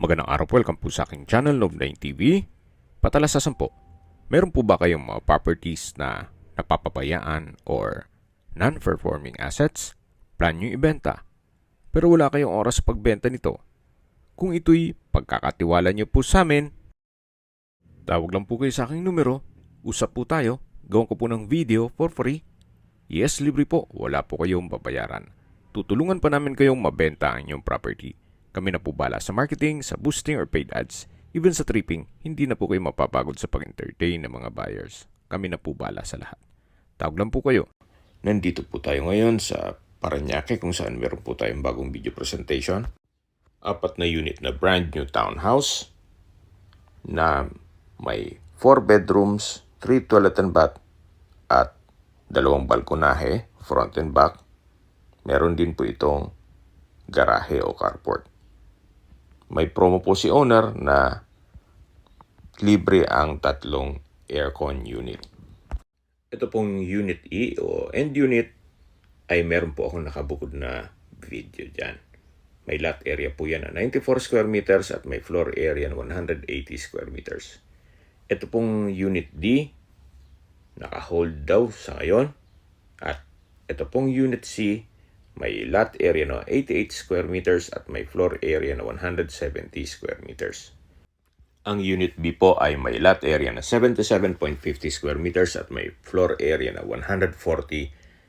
Magandang araw po, welcome po sa aking channel, Love9 TV. Patalasasan po, meron po ba kayong mga properties na napapabayaan or non-performing assets? Plan nyo ibenta, pero wala kayong oras sa pagbenta nito. Kung ito'y pagkakatiwala nyo po sa amin, tawag lang po kayo sa aking numero, usap po tayo, gawin ko po ng video for free. Yes, libre po, wala po kayong babayaran. Tutulungan pa namin kayong mabenta ang inyong property. Kami na po bala sa marketing, sa boosting or paid ads. Even sa tripping, hindi na po kayo mapapagod sa pag-entertain ng mga buyers. Kami na po bala sa lahat. Tawag lang po kayo. Nandito po tayo ngayon sa Parañaque kung saan meron po tayong bagong video presentation. 4 na unit na brand new townhouse na may 4 bedrooms, 3 toilet and bath at 2 balkonahe, front and back. Meron din po itong garahe o carport. May promo po si owner na libre ang 3 aircon unit. Ito pong unit E o end unit ay meron po akong nakabukod na video dyan. May lot area po yan na 94 square meters at may floor area na 180 square meters. Ito pong unit D, naka-hold daw sa ngayon. At ito pong unit C, may lot area na 88 square meters at may floor area na 170 square meters. Ang unit B po ay may lot area na 77.50 square meters at may floor area na 140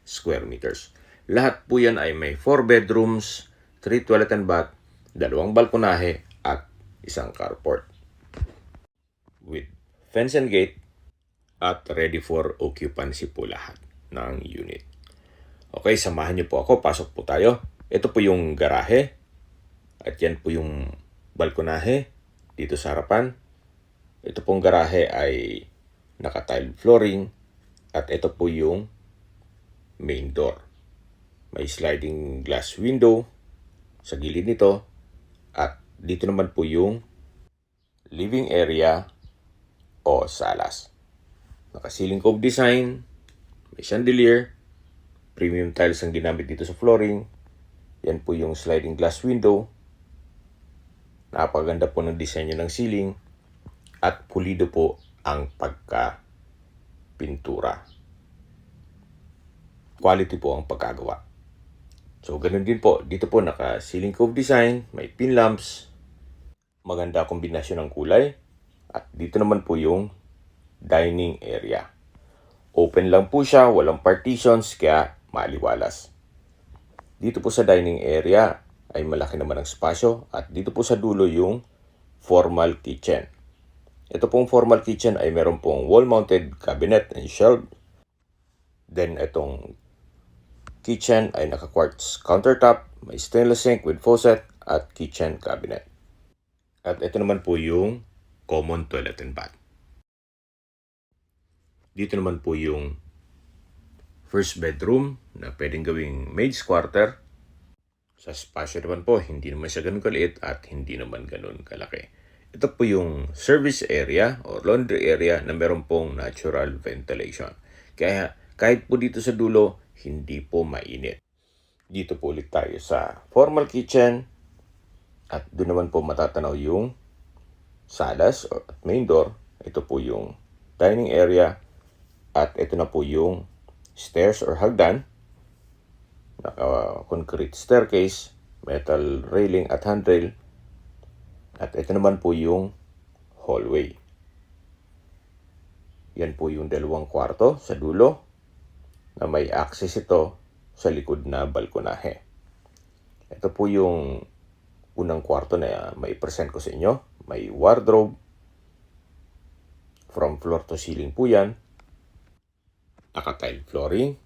square meters. Lahat po yan ay may 4 bedrooms, 3 toilet and bath, 2 balkonahe at 1 carport. With fence and gate at ready for occupancy po lahat ng unit. Okay, samahan niyo po ako. Pasok po tayo. Ito po yung garahe. At yan po yung balkonahe dito sa harapan. Ito pong garahe ay naka-tile flooring. At ito po yung main door. May sliding glass window sa gilid nito. At dito naman po yung living area o salas. Naka-ceiling cove design. May chandelier. Premium tiles ang ginamit dito sa flooring. Yan po yung sliding glass window. Napakaganda po ng disenyo ng ceiling. At pulido po ang pagka-pintura. Quality po ang pagkagawa. So, ganun din po. Dito po naka-ceiling cove design. May pin lamps. Maganda kombinasyon ng kulay. At dito naman po yung dining area. Open lang po siya. Walang partitions. Kaya maliwalas. Dito po sa dining area ay malaki naman ang spasyo at dito po sa dulo yung formal kitchen. Ito pong formal kitchen ay meron pong wall-mounted cabinet and shelf. Then itong kitchen ay naka-quartz countertop, may stainless sink with faucet at kitchen cabinet. At ito naman po yung common toilet and bath. Dito naman po yung first bedroom na pwedeng gawing maid's quarter. Sa spasyo naman po, hindi naman siya ganun kaliit at hindi naman ganun kalaki. Ito po yung service area o laundry area na meron pong natural ventilation. Kaya kahit po dito sa dulo, hindi po mainit. Dito po ulit tayo sa formal kitchen at doon naman po matatanaw yung salas at main door. Ito po yung dining area at ito na po yung stairs or hagdan, concrete staircase, metal railing at handrail, at ito naman po yung hallway. Yan po yung 2 kwarto sa dulo na may access ito sa likod na balkonahe. Ito po yung unang kwarto na may present ko sa inyo. May wardrobe, from floor to ceiling po yan. Naka-tile flooring.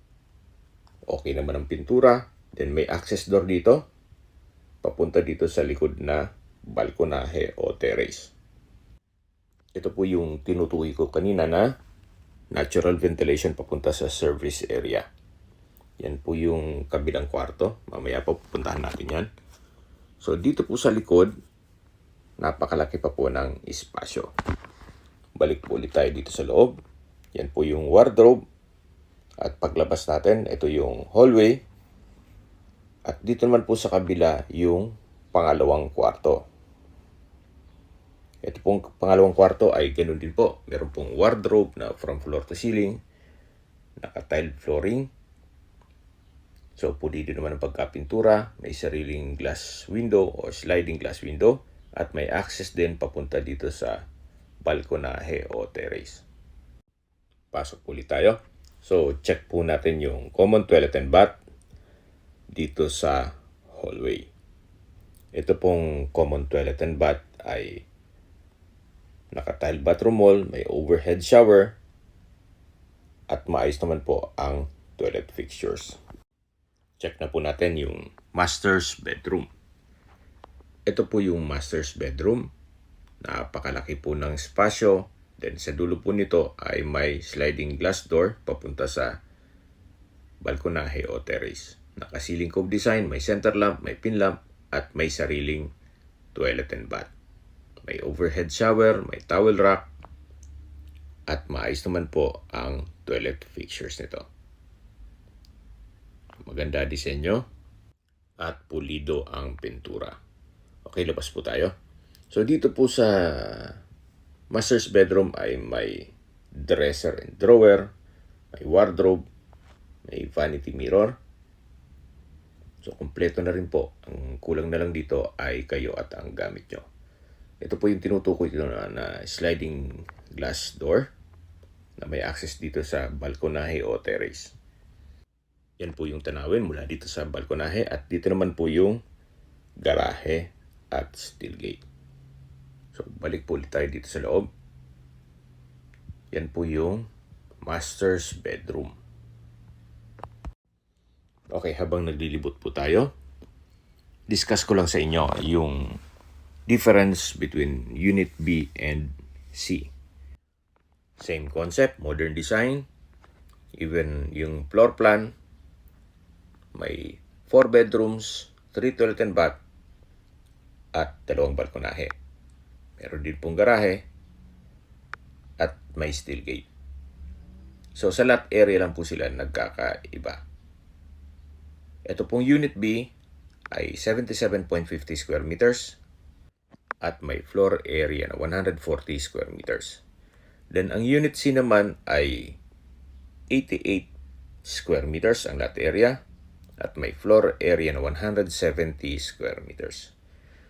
Okay naman ang pintura. Then may access door dito. Papunta dito sa likod na balkonahe o terrace. Ito po yung tinutukoy ko kanina na natural ventilation papunta sa service area. Yan po yung kabilang kwarto. Mamaya pa pupuntahan natin yan. So dito po sa likod, napakalaki pa po ng espasyo. Balik po ulit tayo dito sa loob. Yan po yung wardrobe. At paglabas natin, ito yung hallway. At dito naman po sa kabila yung pangalawang kwarto. Ito pong pangalawang kwarto ay ganun din po. Meron pong wardrobe na from floor to ceiling, naka-tiled flooring. So, pulido naman ang pagkapintura, may sariling glass window o sliding glass window, at may access din papunta dito sa balkonahe o terrace. Pasok ulit tayo. So, check po natin yung common toilet and bath dito sa hallway. Ito pong common toilet and bath ay naka-tile bathroom wall, may overhead shower, at maayos naman po ang toilet fixtures. Check na po natin yung master's bedroom. Ito po yung master's bedroom. Napakalaki po ng espasyo. Then sa dulo po nito ay may sliding glass door papunta sa balkonahe o terrace. Naka-ceiling cove design, may center lamp, may pin lamp, at may sariling toilet and bath. May overhead shower, may towel rack, at maayos naman po ang toilet fixtures nito. Maganda disenyo at pulido ang pintura. Okay, labas po tayo. So dito po sa master's bedroom ay may dresser and drawer, may wardrobe, may vanity mirror. So kumpleto na rin po. Ang kulang na lang dito ay kayo at ang gamit nyo. Ito po yung tinutukoy ko na sliding glass door na may access dito sa balkonahe o terrace. Yan po yung tanawin mula dito sa balkonahe, at dito naman po yung garahe at steel gate. So balik po ulit tayo dito sa loob. Yan po yung master's bedroom. Okay, habang naglilibot po tayo, discuss ko lang sa inyo yung difference between Unit B and C. Same concept, modern design, even yung floor plan, may 4 bedrooms, 3 toilet and bath, at 2 balkonahe. Meron din pong garahe, at may steel gate. So sa lot area lang po sila nagkakaiba. Ito pong Unit B ay 77.50 square meters at may floor area na 140 square meters. Then ang Unit C naman ay 88 square meters ang lot area at may floor area na 170 square meters.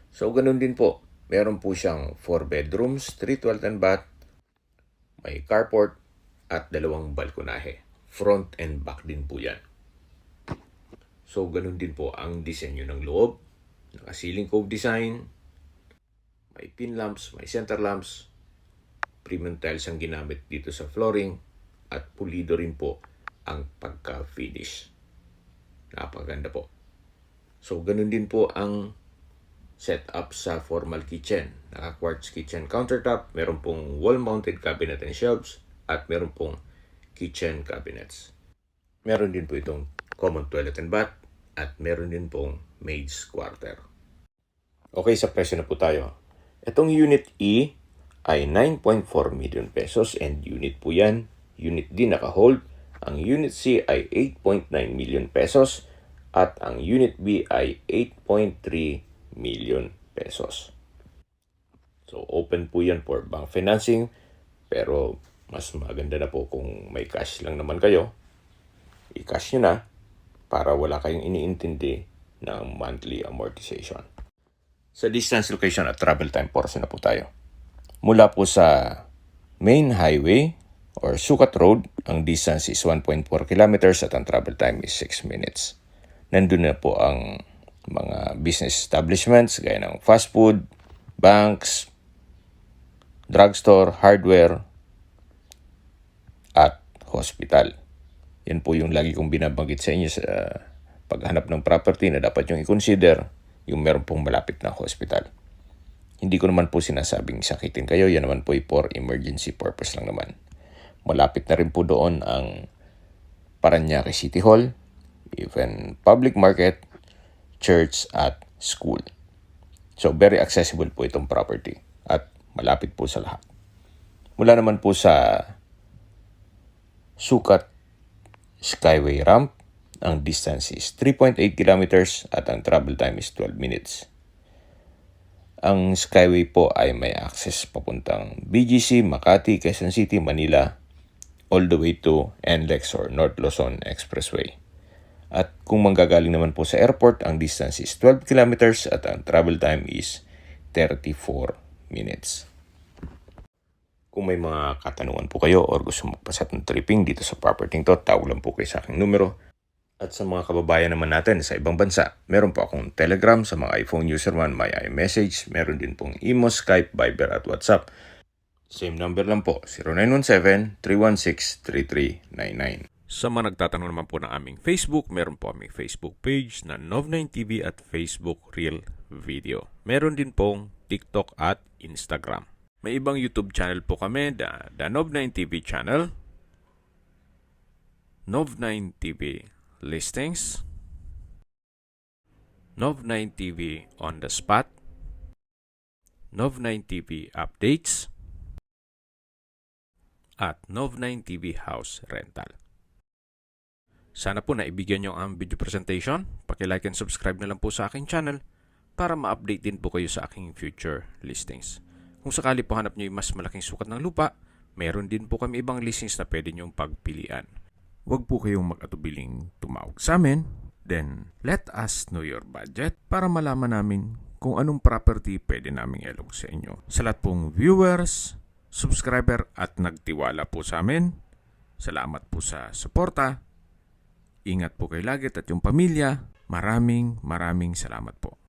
So ganun din po. Meron po siyang 4 bedrooms, 3 toilet and bath, may carport, at 2 balkonahe. Front and back din po yan. So ganun din po ang disenyo ng loob. Naka-ceiling cove design, may pin lamps, may center lamps, premium tiles ang ginamit dito sa flooring, at pulido rin po ang pagka-finish. Napakaganda po. So ganun din po ang setup sa formal kitchen. Naka-quartz kitchen countertop, meron pong wall-mounted cabinet and shelves, at meron pong kitchen cabinets. Meron din po itong common toilet and bath, at meron din pong maid's quarter. Okay, sa presyo na po tayo. Itong Unit E ay 9.4 million pesos and unit po yan. Unit D naka-hold. Ang Unit C ay 8.9 million pesos at ang Unit B ay 8.3 million pesos. So open po yan for bank financing, pero mas maganda na po kung may cash lang naman kayo. I-cash nyo na para wala kayong iniintindi ng monthly amortization. Sa distance, location at travel time portion na po tayo. Mula po sa main highway or Sukat Road, ang distance is 1.4 kilometers at ang travel time is 6 minutes. Nandun na po ang mga business establishments gaya ng fast food, banks, drugstore, hardware, at hospital. Yan po yung lagi kong binabanggit sa inyo sa paghanap ng property na dapat yung i-consider yung meron pong malapit na hospital. Hindi ko naman po sinasabing sakitin kayo, yan naman po for emergency purpose lang naman. Malapit na rin po doon ang Parañaque City Hall, even public market, church at school. So very accessible po itong property at malapit po sa lahat. Mula naman po sa Sukat Skyway Ramp, ang distance is 3.8 kilometers at ang travel time is 12 minutes. Ang Skyway po ay may access papuntang BGC, Makati, Quezon City, Manila, all the way to NLEX or North Luzon Expressway. At kung manggagaling naman po sa airport, ang distance is 12 kilometers at ang travel time is 34 minutes. Kung may mga katanungan po kayo or gusto magpasat ng tripping dito sa property to, tawag lang po kayo sa aking numero. At sa mga kababayan naman natin sa ibang bansa, meron po akong Telegram sa mga iPhone user man, may iMessage, meron din pong Imo, Skype, Viber at WhatsApp. Same number lang po, 0917-316-3399. Sa mga nagtatanong naman po ng aming Facebook, meron po aming Facebook page na Nov9TV at Facebook Real Video. Meron din pong TikTok at Instagram. May ibang YouTube channel po kami, the Nov9TV channel, Nov9TV Listings, Nov9TV On The Spot, Nov9TV Updates, at Nov9TV House Rental. Sana po naibigyan nyo ang video presentation. Paki-like and subscribe na lang po sa aking channel para ma-update din po kayo sa aking future listings. Kung sakali po hanap nyo yung mas malaking sukat ng lupa, meron din po kami ibang listings na pwede nyong pagpilian. Huwag po kayong mag-atubiling tumawag sa amin. Then, let us know your budget para malaman namin kung anong property pwede naming ilog sa inyo. Sa lahat pong viewers, subscriber at nagtiwala po sa amin, salamat po sa suporta. Ingat po kayo lagi at yung pamilya. Maraming salamat po.